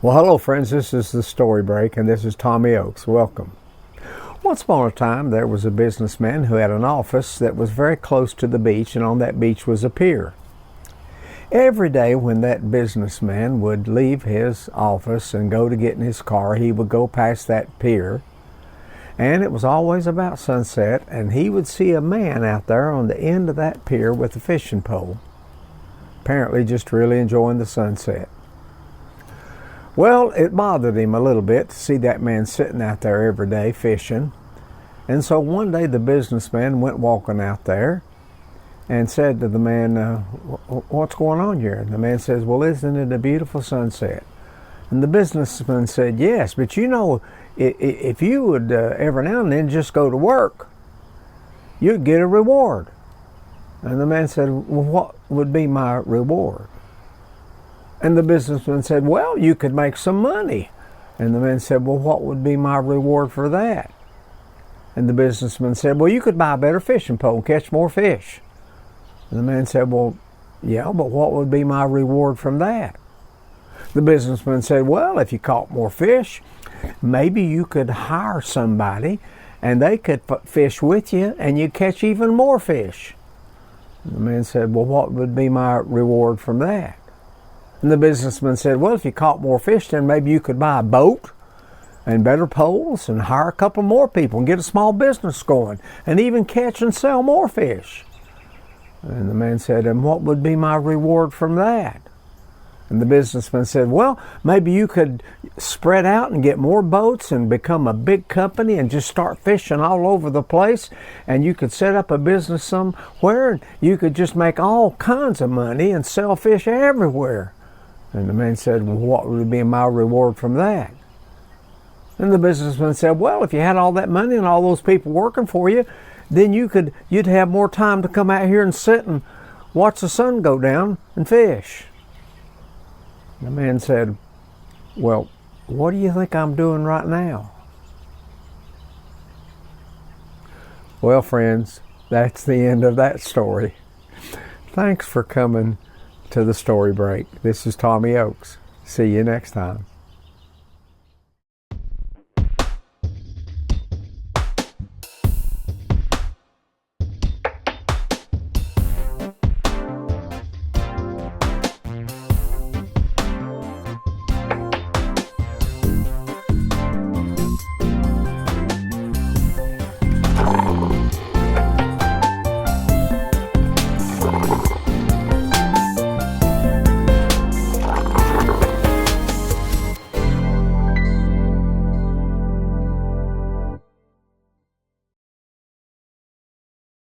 Well, hello friends, this is the Story Break, and this is Tommy Oaks. Welcome. Once upon a time, there was a businessman who had an office that was very close to the beach, and on that beach was a pier. Every day when that businessman would leave his office and go to get in his car, he would go past that pier, and it was always about sunset, and he would see a man out there on the end of that pier with a fishing pole, apparently just really enjoying the sunset. Well, it bothered him a little bit to see that man sitting out there every day fishing. And so one day the businessman went walking out there and said to the man, what's going on here? And the man says, well, isn't it a beautiful sunset? And the businessman said, yes, but you know, if you would every now and then just go to work, you'd get a reward. And the man said, well, what would be my reward? And the businessman said, well, you could make some money. And the man said, well, what would be my reward for that? And the businessman said, well, you could buy a better fishing pole and catch more fish. And the man said, well, yeah, but what would be my reward from that? The businessman said, well, if you caught more fish, maybe you could hire somebody and they could fish with you and you'd catch even more fish. And the man said, well, what would be my reward from that? And the businessman said, well, if you caught more fish, then maybe you could buy a boat and better poles and hire a couple more people and get a small business going and even catch and sell more fish. And the man said, and what would be my reward from that? And the businessman said, well, maybe you could spread out and get more boats and become a big company and just start fishing all over the place. And you could set up a business somewhere and you could just make all kinds of money and sell fish everywhere. And the man said, well, what would be my reward from that? And the businessman said, well, if you had all that money and all those people working for you, then you'd have more time to come out here and sit and watch the sun go down and fish. The man said, well, what do you think I'm doing right now? Well, friends, that's the end of that story. Thanks for coming to the Story Break. This is Tommy Oaks. See you next time.